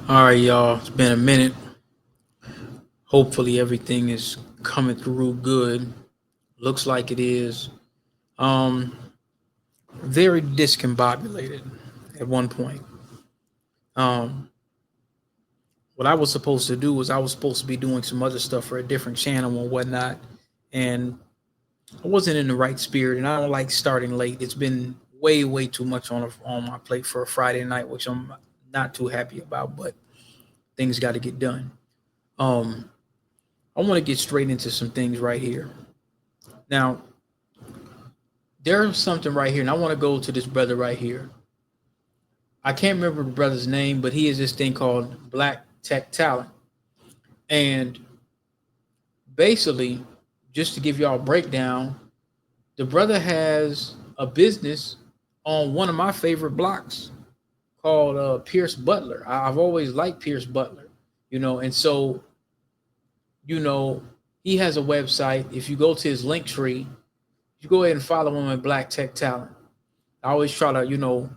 All right, y'all. It's been a minute. Hopefully, everything is coming through good. Looks like it is. Um, Very discombobulated at one point. Um, what I was supposed to do was I was supposed to be doing some other stuff for a different channel and whatnot, and I wasn't in the right spirit. And I don't like starting late. It's been way too much on my plate for a Friday night, which I'm not too happy about. But things got to get done. Um, I want to get straight into some things right here. Now, there's something right here, and I want to go to this brother right here. I can't remember the brother's name, but he has this thing called Black Tech Talent. And basically, just to give y'all a breakdown, the brother has a business on one of my favorite blocks called Pierce Butler. I've always liked Pierce Butler, and so, you know, he has a website. If you go to his link tree, you go ahead and follow him at Black Tech Talent. I always try to,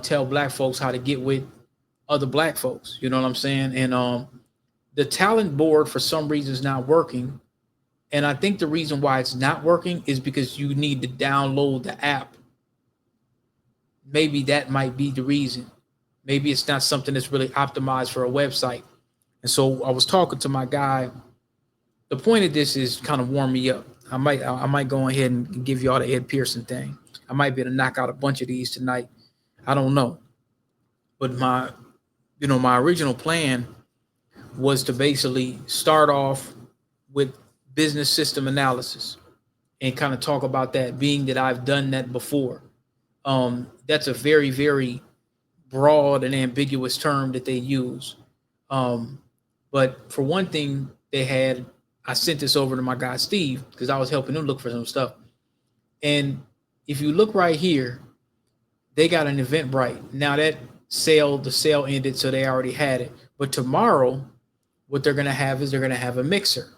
tell black folks how to get with other black folks. You know what I'm saying? And the talent board for some reason is not working. And I think the reason why it's not working is because you need to download the app. Maybe that might be the reason. Maybe it's not something that's really optimized for a website. And so I was talking to my guy. The point of this is kind of warm me up. I might go ahead and give y'all the Ed Pearson thing. I might be able to knock out a bunch of these tonight. I don't know. But my original plan was to basically start off with business system analysis and kind of talk about that, being that I've done that before. That's a very broad and ambiguous term that they use. Um, but for one thing, I sent this over to my guy Steve because I was helping him look for some stuff. And if you look right here, they got an Eventbrite. Now the sale ended, so they already had it. But tomorrow, what they're gonna have is they're gonna have a mixer.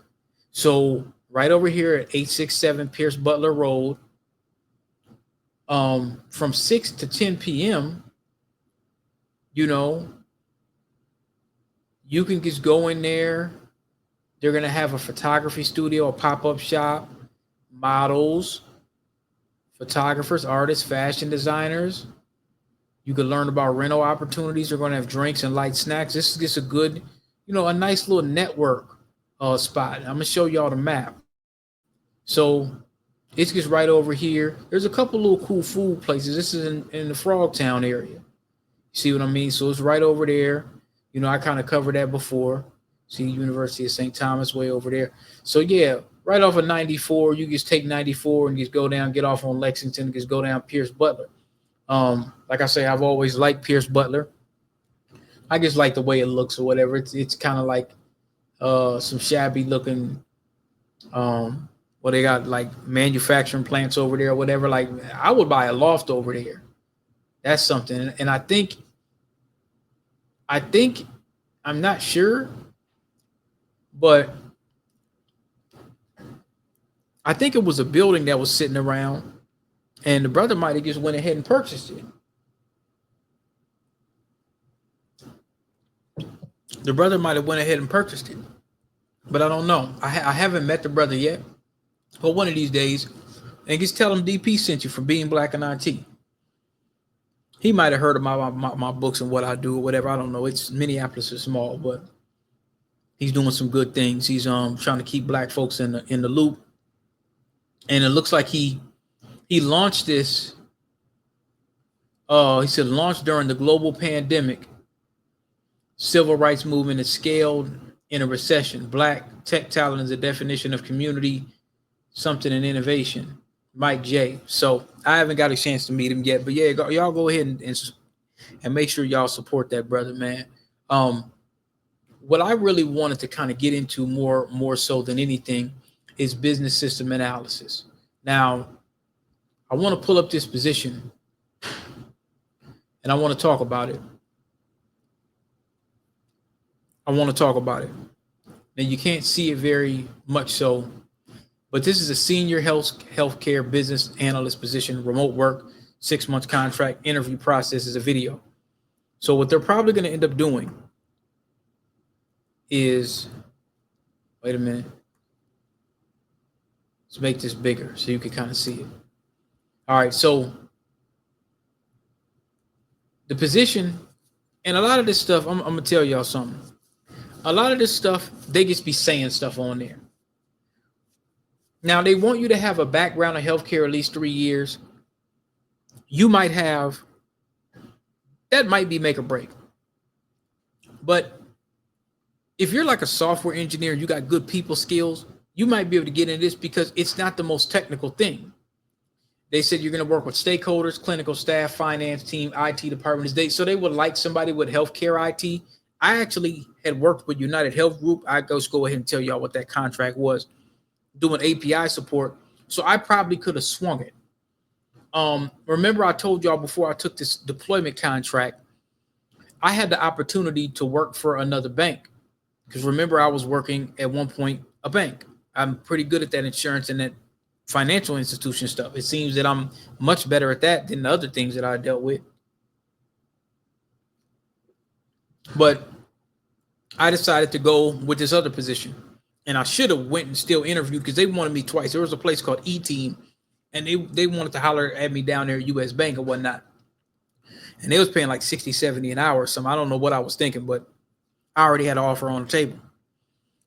So right over here at 867 Pierce Butler Road, from 6 to 10 p.m., you know, you can just go in there. They're gonna have a photography studio, a pop-up shop, models, photographers, artists, fashion designers. You can learn about rental opportunities. They're gonna have drinks and light snacks. This is just a good, a nice little network spot. I'm gonna show y'all the map. So it's just right over here. There's a couple little cool food places. This is in the Frogtown area. You see what I mean? So it's right over there. I kind of covered that before. See, University of St. Thomas way over there. So yeah, right off of 94, you just take 94 and just go down, get off on Lexington, just go down Pierce Butler. Like I say, I've always liked Pierce Butler. I just like the way it looks or whatever. It's kind of like some shabby looking well, they got like manufacturing plants over there or whatever. Like I would buy a loft over there. That's something. And I think I'm not sure, but I think it was a building that was sitting around, and the brother might have just went ahead and purchased it. The brother might have went ahead and purchased it, but I don't know. I haven't met the brother yet. But one of these days, and just tell him DP sent you from Being Black and IT. He might have heard of my books and what I do or whatever. I don't know. It's Minneapolis is small, but he's doing some good things. He's trying to keep black folks in the loop, and it looks like he launched this. He said launched during the global pandemic. Civil rights movement is scaled in a recession. Black tech talent is a definition of community, something in innovation. Mike J. So I haven't got a chance to meet him yet, but yeah, y'all go ahead and make sure y'all support that brother, man. Um, what I really wanted to kind of get into more so than anything is business system analysis. Now, I want to pull up this position and I want to talk about it. I want to talk about it. Now you can't see it very much so, but this is a senior healthcare business analyst position, remote work, 6 months contract, interview process is a video. So what they're probably going to end up doing is, wait a minute, let's make this bigger so you can kind of see it. All right, so the position, and a lot of this stuff, I'm gonna tell y'all something. A lot of this stuff, they just be saying stuff on there. Now they want you to have a background in healthcare at least 3 years. You might have, that might be make or break. But if you're like a software engineer, you got good people skills, you might be able to get into this because it's not the most technical thing. They said you're going to work with stakeholders, clinical staff, finance team, IT departments. So they would like somebody with healthcare IT. I actually had worked with United Health Group. I go ahead and tell y'all what that contract was, doing API support. So I probably could have swung it. Remember I told y'all before I took this deployment contract, I had the opportunity to work for another bank. Because remember, I was working at one point a bank. I'm pretty good at that insurance and that financial institution stuff. It seems that I'm much better at that than the other things that I dealt with. But I decided to go with this other position. And I should have went and still interviewed because they wanted me twice. There was a place called E-Team, and they wanted to holler at me down there at US Bank or whatnot. And they was paying like 60, 70 an hour or something. I don't know what I was thinking, but I already had an offer on the table.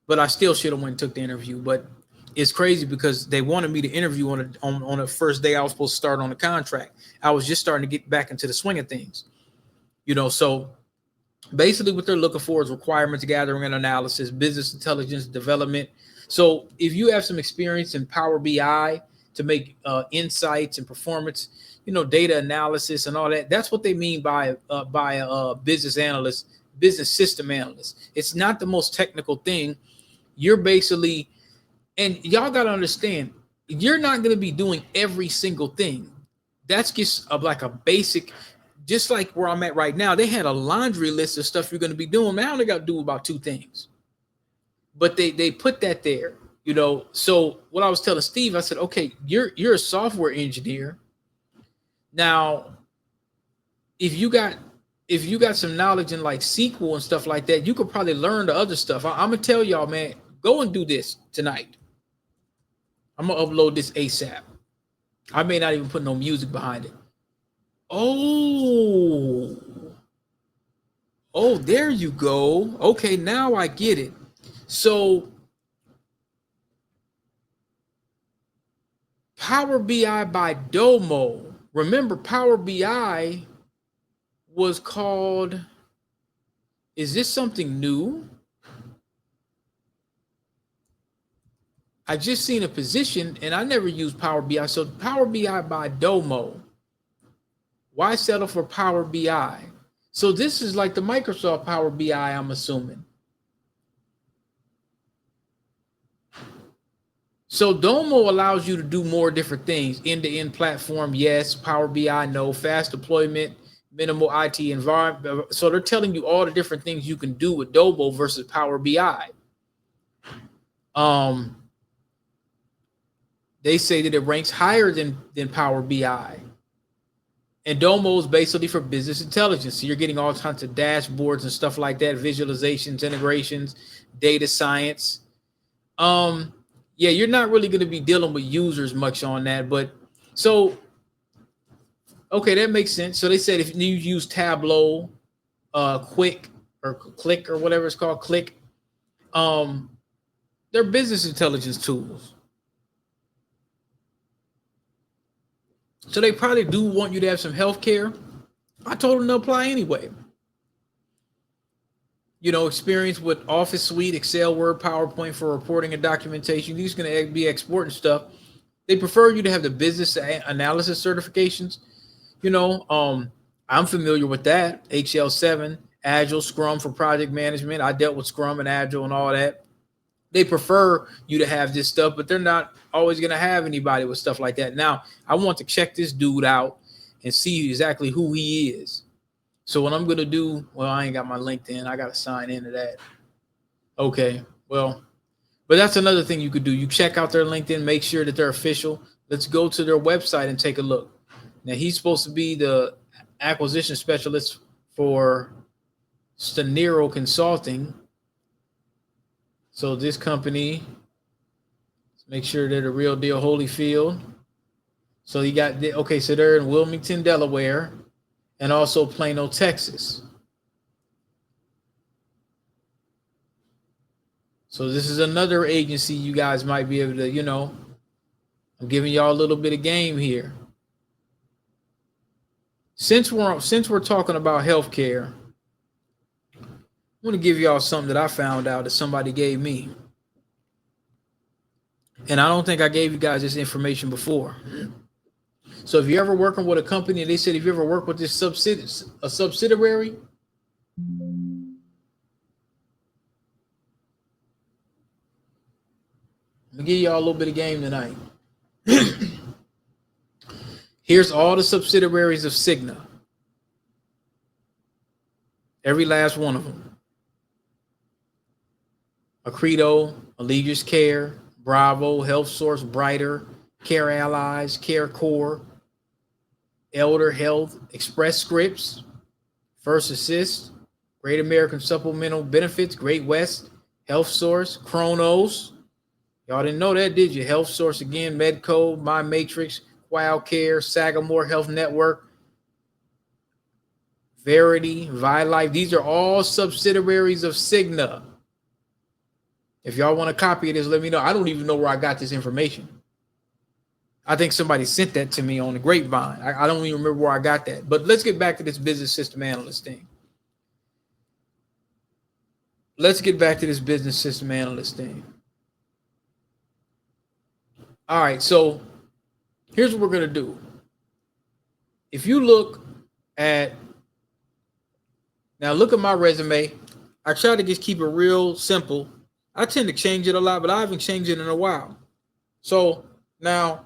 But I still should have went and took the interview. But it's crazy because they wanted me to interview on the first day I was supposed to start on the contract. I was just starting to get back into the swing of things. So basically what they're looking for is requirements gathering and analysis, business intelligence development. So if you have some experience in Power BI to make insights and performance, data analysis and all that, that's what they mean by a business analyst, business system analyst. It's not the most technical thing. You're basically, and y'all got to understand, you're not going to be doing every single thing. That's just like a basic, just like where I'm at right now. They had a laundry list of stuff you're going to be doing. Man, I only got to do about 2 things. But they put that there, So what I was telling Steve, I said, okay, you're a software engineer. Now, if you got some knowledge in like SQL and stuff like that, you could probably learn the other stuff. I'm going to tell y'all, man, go and do this tonight. I'm going to upload this ASAP. I may not even put no music behind it. Oh, there you go. Okay, now I get it. So Power BI by Domo. Remember, Power BI was called, is this something new? I just seen a position and I never used Power BI. So Power BI by Domo. Why settle for Power BI? So this is like the Microsoft Power BI, I'm assuming. So Domo allows you to do more different things. End-to-end platform, yes. Power BI, no. Fast deployment, minimal IT environment. So they're telling you all the different things you can do with Domo versus Power BI. They say that it ranks higher than Power BI. And Domo is basically for business intelligence. So you're getting all kinds of dashboards and stuff like that, visualizations, integrations, data science. Yeah, you're not really going to be dealing with users much on that. But so, okay, that makes sense. So they said if you use Tableau, Quick or Click or whatever it's called, Click, they're business intelligence tools. So they probably do want you to have some healthcare. I told them to apply anyway. Experience with Office Suite, Excel, Word, PowerPoint for reporting and documentation. These are going to be exporting stuff. They prefer you to have the business analysis certifications. I'm familiar with that. HL7, Agile, Scrum for project management. I dealt with Scrum and Agile and all that. They prefer you to have this stuff, but they're not always going to have anybody with stuff like that. Now, I want to check this dude out and see exactly who he is. So what I'm going to do, well, I ain't got my LinkedIn. I got to sign into that. Okay, well, but that's another thing you could do. You check out their LinkedIn, make sure that they're official. Let's go to their website and take a look. Now, he's supposed to be the acquisition specialist for Stenero Consulting. So this company, let's make sure they're the real deal, Holyfield. So you got, okay, so they're in Wilmington, Delaware, and also Plano, Texas. So this is another agency you guys might be able to, I'm giving y'all a little bit of game here. Since we're talking about healthcare, I want to give y'all something that I found out that somebody gave me. And I don't think I gave you guys this information before. So if you're ever working with a company and they said if you ever work with this subsidiary, I'm gonna give y'all a little bit of game tonight. Here's all the subsidiaries of Cigna. Every last one of them. Accredo, Allegiance Care, Bravo, Health Source, Brighter, Care Allies, Care Core, Elder Health, Express Scripts, First Assist, Great American Supplemental Benefits, Great West, Health Source, Kronos. Y'all didn't know that, did you? Health Source again, Medco, My Matrix, Wow Care, Sagamore Health Network, Verity, ViLife. These are all subsidiaries of Cigna. If y'all want a copy of this, let me know. I don't even know where I got this information. I think somebody sent that to me on the grapevine. I don't even remember where I got that. But let's get back to this business system analyst thing. All right, so here's what we're going to do. If you look at my resume. I try to just keep it real simple. I tend to change it a lot, but I haven't changed it in a while. So now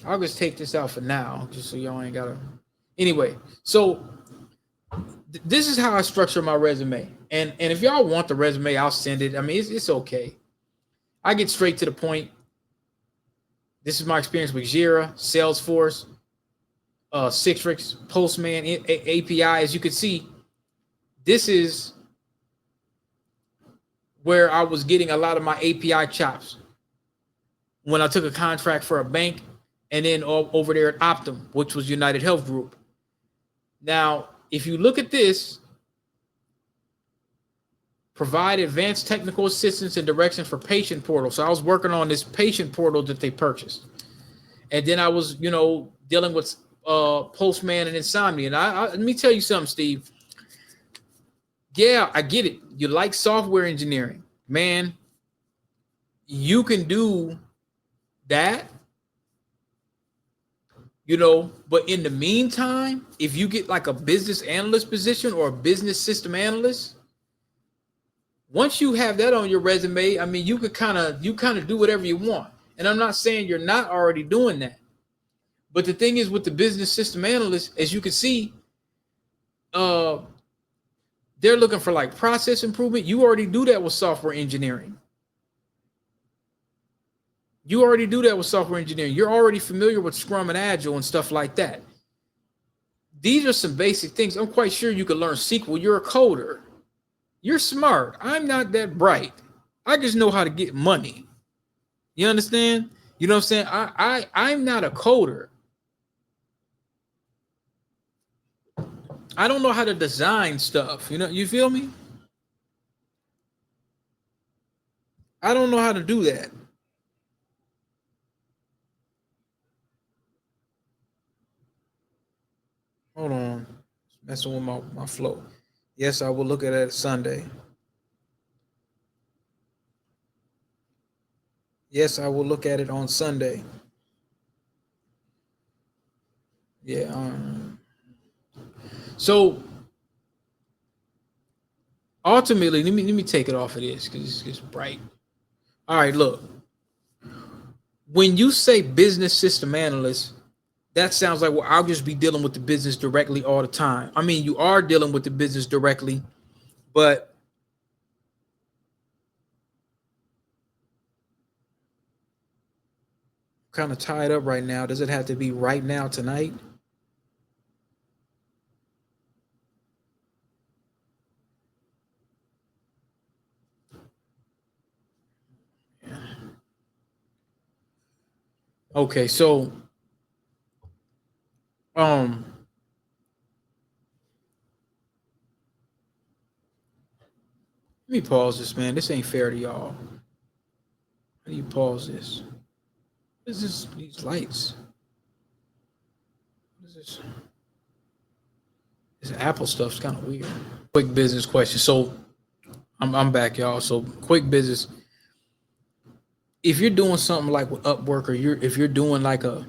I'll just take this out for now, just so y'all ain't gotta. Anyway, so this is how I structure my resume. And if y'all want the resume, I'll send it. I mean, it's okay. I get straight to the point. This is my experience with Jira, Salesforce, Citrix, Postman, API. As you can see, this is where I was getting a lot of my API chops when I took a contract for a bank, and then over there at Optum, which was United Health Group. Now, if you look at this, provide advanced technical assistance and direction for patient portal. So I was working on this patient portal that they purchased. And then I was, dealing with Postman and Insomnia. And let me tell you something, Steve. Yeah, I get it. You like software engineering. Man, you can do that, but in the meantime, if you get like a business analyst position or a business system analyst, once you have that on your resume, I mean, you kind of do whatever you want. And I'm not saying you're not already doing that. But the thing is with the business system analyst, as you can see, they're looking for like process improvement. You already do that with software engineering. You're already familiar with Scrum and Agile and stuff like that. These are some basic things. I'm quite sure you can learn SQL. You're a coder. You're smart. I'm not that bright. I just know how to get money. You understand? You know what I'm saying? I'm not a coder. I don't know how to design stuff. You feel me? I don't know how to do that. Hold on. Messing with my flow. Yes, I will look at it Sunday. Yes, I will look at it on Sunday. Yeah. So ultimately, let me take it off of this because it's bright. All right, look. When you say business system analyst, that sounds like, well, I'll just be dealing with the business directly all the time. I mean, you are dealing with the business directly, but kind of tied up right now. Does it have to be right now tonight? Okay, so um let me pause this, man. This ain't fair to y'all. How do you pause this? What is this? These lights. What is this? This Apple stuff's kind of weird. Quick business question. So I'm back, y'all. So quick business. If you're doing something like with Upwork, or if you're doing like a,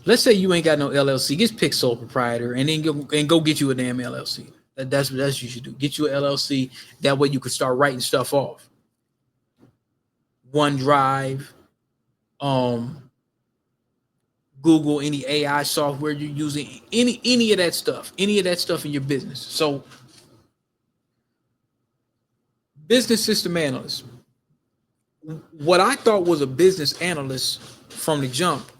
let's say you ain't got no LLC, just pick sole proprietor and then go get you a damn LLC. That's what you should do. Get you an LLC. That way you can start writing stuff off. OneDrive, um, Google, any AI software you're using, any of that stuff, in your business. So, business system analyst. What I thought was a business analyst from the jump.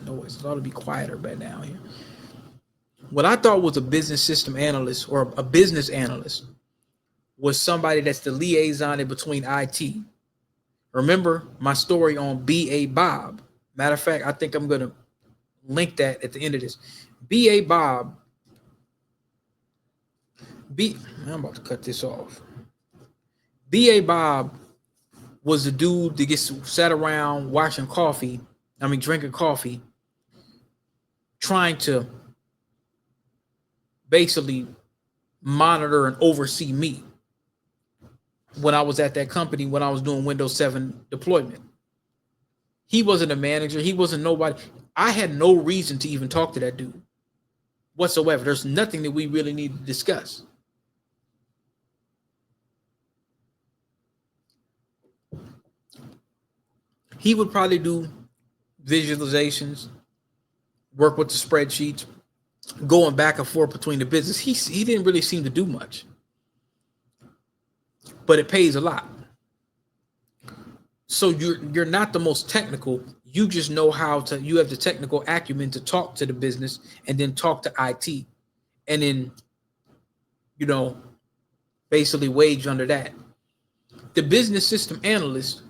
No, it ought to be quieter by now here. What I thought was a business system analyst or a business analyst was somebody that's the liaison in between IT. Remember my story on BA Bob. Matter of fact, I think I'm going to link that at the end of this. BA Bob. I'm about to cut this off. BA Bob was the dude that gets sat around drinking coffee, trying to basically monitor and oversee me when I was at that company, when I was doing Windows 7 deployment. He wasn't a manager. He wasn't nobody. I had no reason to even talk to that dude whatsoever. There's nothing that we really need to discuss. He would probably do visualizations, work with the spreadsheets, going back and forth between the business. He didn't really seem to do much, but it pays a lot. So you're not the most technical. You just know how to. You have the technical acumen to talk to the business and then talk to IT, and then basically wage under that. The business system analyst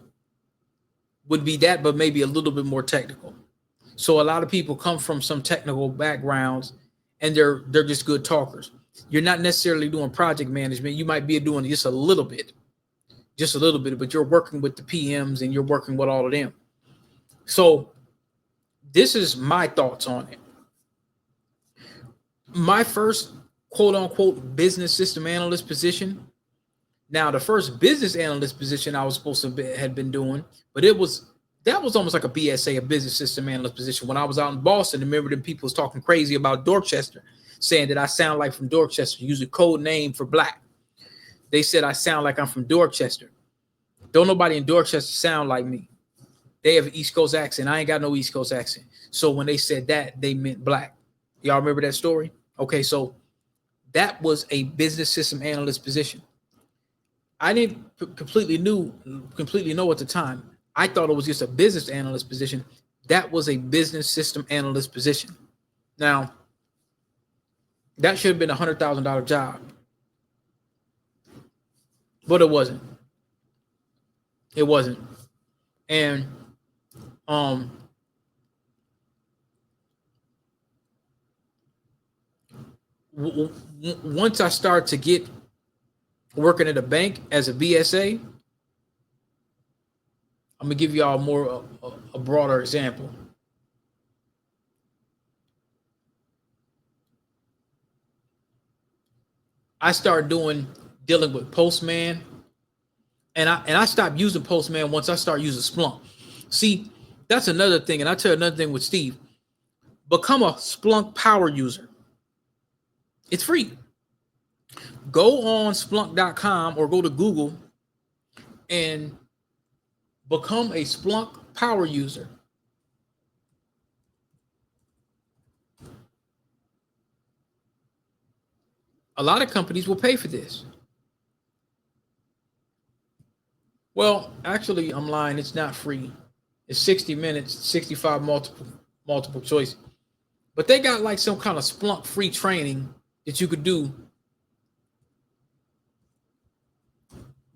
would be that, but maybe a little bit more technical. So a lot of people come from some technical backgrounds, and they're just good talkers. You're not necessarily doing project management. You might be doing just a little bit, but you're working with the PMs and you're working with all of them. So this is my thoughts on it. My first quote unquote business system analyst position. Now, the first business analyst position I was supposed to had been doing, but that was almost like a BSA, a business system analyst position. When I was out in Boston, remember them people was talking crazy about Dorchester, saying that I sound like from Dorchester, use a code name for black. They said I sound like I'm from Dorchester. Don't nobody in Dorchester sound like me. They have an East Coast accent. I ain't got no East Coast accent. So when they said that, they meant black. Y'all remember that story? Okay, so that was a business system analyst position. I didn't completely know at the time. I thought it was just a business analyst position. That was a business system analyst position. Now, that should have been $100,000 job, but it wasn't. It wasn't. And once I start to get working at a bank as a BSA, I'm gonna give y'all more a broader example. I started dealing with Postman, and I stopped using Postman once I started using Splunk. See, that's another thing, and I tell you another thing with Steve. Become a Splunk power user. It's free. Go on Splunk.com or go to Google and become a Splunk power user. A lot of companies will pay for this. Well, actually, I'm lying. It's not free. It's 60 minutes, 65 multiple choice. But they got like some kind of Splunk free training that you could do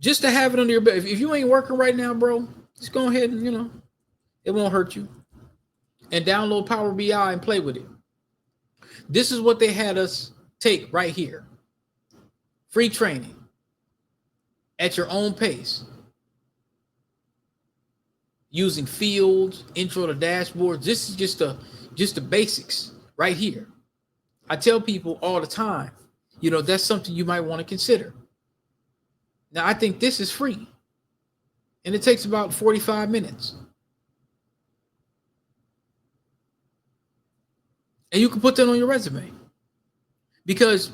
just to have it under your belt. If you ain't working right now, bro, just go ahead and it won't hurt you. And download Power BI and play with it. This is what they had us take right here. Free training at your own pace. Using fields, intro to dashboards. This is just the basics right here. I tell people all the time, that's something you might want to consider. Now, I think this is free. And it takes about 45 minutes. And you can put that on your resume. Because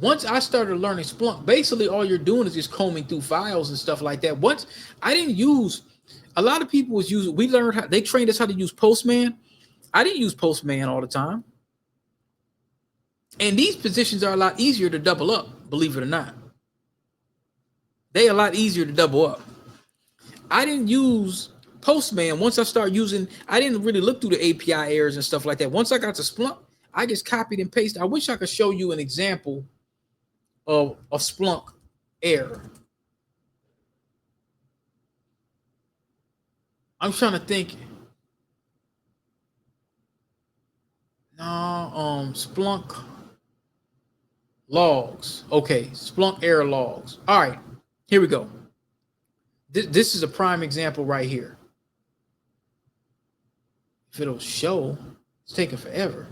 once I started learning Splunk, basically all you're doing is just combing through files and stuff like that. Once I didn't use, a lot of people was using, we learned how, they trained us how to use Postman. I didn't use Postman all the time. And these positions are a lot easier to double up, believe it or not. They're a lot easier to double up. I didn't use Postman. Once I started using, I didn't really look through the API errors and stuff like that. Once I got to Splunk, I just copied and pasted. I wish I could show you an example of a Splunk error. I'm trying to think. No, Splunk logs. Okay, Splunk error logs. All right, here we go. This is a prime example right here. If it'll show, it's taking forever.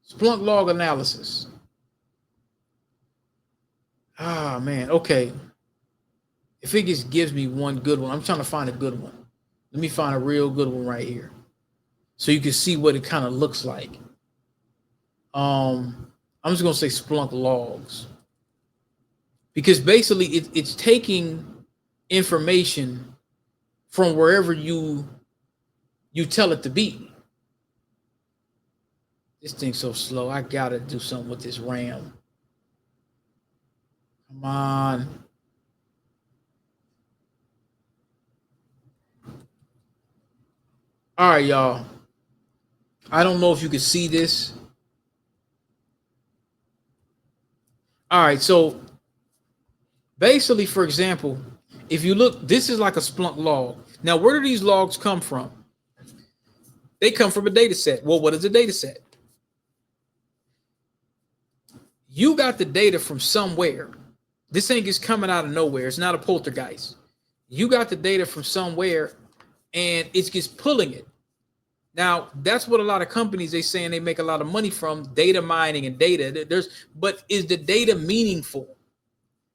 Splunk log analysis. Ah, man. Okay. If it just gives me one good one, I'm trying to find a good one. Let me find a real good one right here, so you can see what it kind of looks like. I'm just gonna say Splunk logs, because basically it's taking information from wherever you tell it to be. This thing's so slow. I gotta do something with this RAM. Come on. All right, y'all. I don't know if you can see this. All right, so basically, for example, if you look, this is like a Splunk log. Now, where do these logs come from? They come from a data set. Well, what is a data set? You got the data from somewhere. This thing is coming out of nowhere. It's not a poltergeist. You got the data from somewhere, and it's just pulling it. Now, that's what a lot of companies, they saying they make a lot of money from, data mining and data. But is the data meaningful?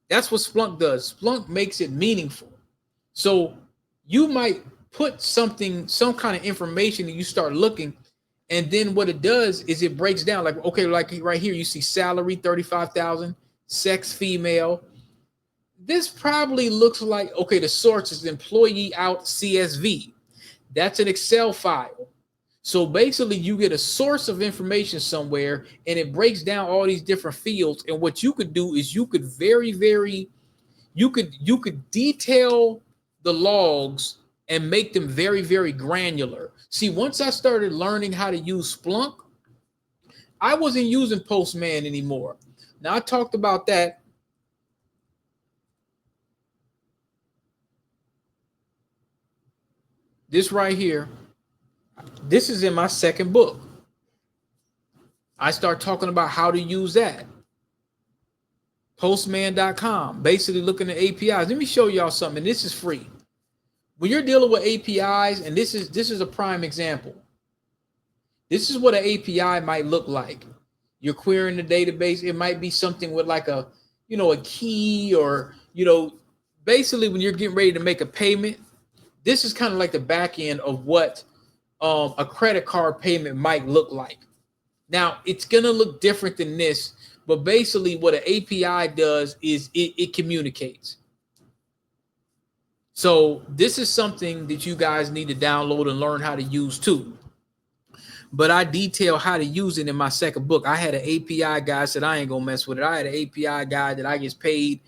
That's what Splunk does. Splunk makes it meaningful. So you might put something, some kind of information, and you start looking, and then what it does is it breaks down. Like, okay, like right here, you see salary, 35,000, sex, female. This probably looks like, okay, the source is employee out CSV. That's an Excel file. So basically you get a source of information somewhere, and it breaks down all these different fields. And what you could do is you could you could detail the logs and make them very, very granular. See, once I started learning how to use Splunk, I wasn't using Postman anymore. Now, I talked about that. This right here, this is in my second book. I start talking about how to use that. Postman.com, basically looking at APIs. Let me show y'all something. This is free. When you're dealing with APIs, and this is a prime example. This is what an API might look like. You're querying the database. It might be something with like a key, or, basically when you're getting ready to make a payment, this is kind of like the back end of what a credit card payment might look like. Now, it's going to look different than this, but basically what an API does is it communicates. So this is something that you guys need to download and learn how to use too. But I detail how to use it in my second book. I had an API guy said I ain't gonna mess with it. I had an API guy that I just paid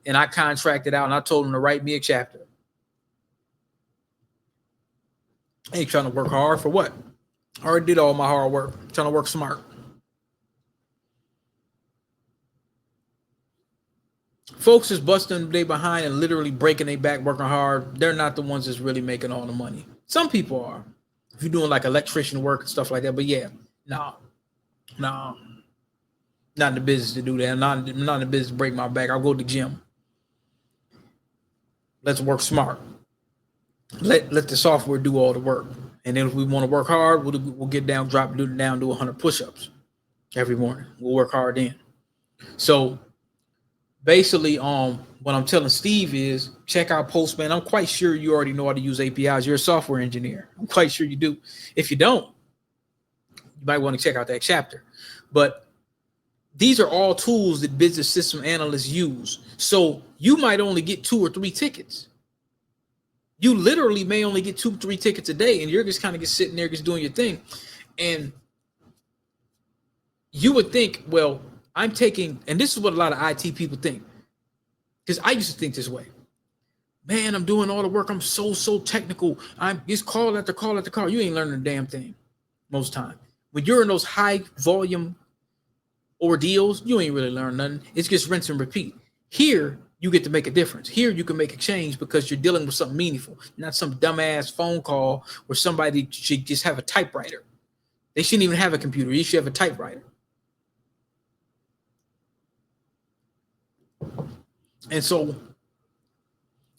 and I contracted out, and I told him to write me a chapter. I ain't trying to work hard for what? I already did all my hard work. I'm trying to work smart. Folks is busting they behind and literally breaking their back, working hard. They're not the ones that's really making all the money. Some people are. If you're doing like electrician work and stuff like that. But yeah, no, no, not in the business to do that. I'm not in the business to break my back. I'll go to the gym. Let's work smart. Let the software do all the work. And then if we want to work hard, we'll get down, drop do 100 push-ups every morning. We'll work hard then. So basically, what I'm telling Steve is check out Postman. I'm quite sure you already know how to use APIs. You're a software engineer. I'm quite sure you do. If you don't, you might want to check out that chapter. But these are all tools that business system analysts use. So you might only get 2 or 3 tickets. You literally may only get 2 or 3 tickets a day, and you're just kind of just sitting there just doing your thing. And you would think, well, I'm taking, and this is what a lot of IT people think, because I used to think this way. Man, I'm doing all the work. I'm so technical. I'm just call after call after call. You ain't learning a damn thing most time. When you're in those high volume ordeals, you ain't really learn nothing. It's just rinse and repeat. Here, you get to make a difference. Here, you can make a change because you're dealing with something meaningful, not some dumbass phone call where somebody should just have a typewriter. They shouldn't even have a computer. You should have a typewriter. And so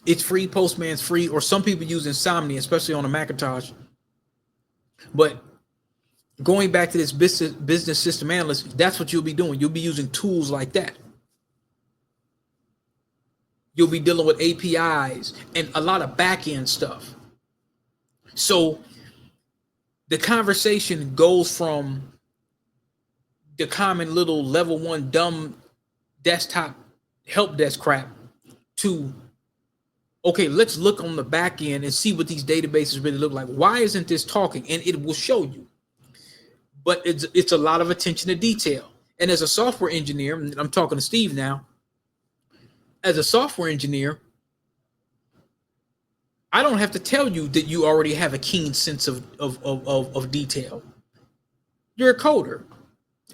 it's free. Postman's free, or some people use Insomnia, especially on a Macintosh. But going back to this business system analyst, that's what you'll be doing. You'll be using tools like that. You'll be dealing with APIs and a lot of back-end stuff. So the conversation goes from the common little level 1 dumb desktop help desk crap to, okay, let's look on the back end and see what these databases really look like. Why isn't this talking? And it will show you. But it's a lot of attention to detail. And as a software engineer, I'm talking to Steve now, as a software engineer, I don't have to tell you that you already have a keen sense of detail. You're a coder.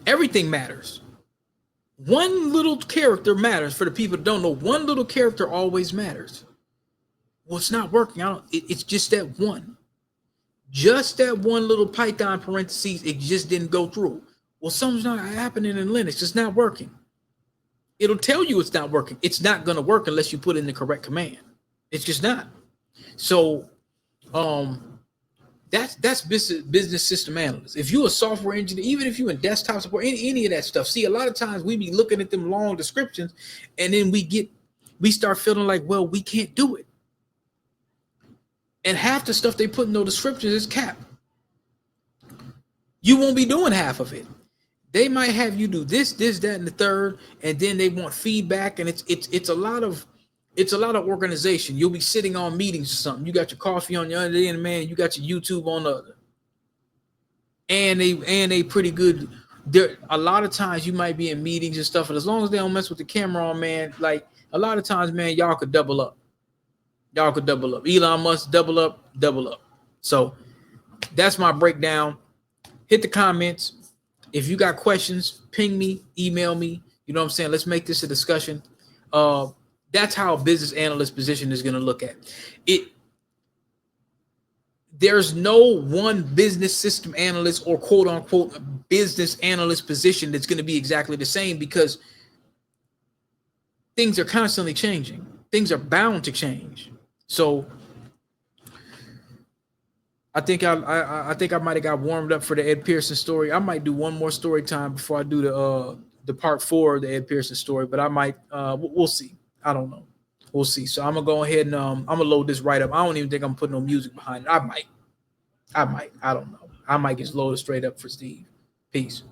Everything matters. One little character matters. For the people that don't know, one little character always matters. Well, it's not working. It's just that one. Just that one little Python parentheses, it just didn't go through. Well, something's not happening in Linux. It's not working. It'll tell you it's not working. It's not going to work unless you put in the correct command. It's just not. So that's business system analyst. If you're a software engineer, even if you're in desktop support, any of that stuff, see, a lot of times we be looking at them long descriptions, and then we start feeling like, well, we can't do it. And half the stuff they put in those descriptions is cap. You won't be doing half of it. They might have you do this, that, and the third, and then they want feedback, and it's a lot of organization. You'll be sitting on meetings or something. You got your coffee on your other end, man. You got your YouTube on the other, and they pretty good. There, a lot of times you might be in meetings and stuff, and as long as they don't mess with the camera on, man, like a lot of times, man, y'all could double up. Y'all could double up. Elon Musk double up. So that's my breakdown. Hit the comments. If you got questions, ping me, email me. You know what I'm saying? Let's make this a discussion. That's how a business analyst position is going to look at it. There's no one business system analyst or quote unquote business analyst position that's going to be exactly the same, because things are constantly changing. Things are bound to change. So I think I might have got warmed up for the Ed Pearson story. I might do one more story time before I do the part 4 of the Ed Pearson story, but I might we'll see. I don't know. We'll see. So I'm gonna go ahead and I'm gonna load this right up. I don't even think I'm putting no music behind it. I might. I don't know. I might just load it straight up for Steve. Peace.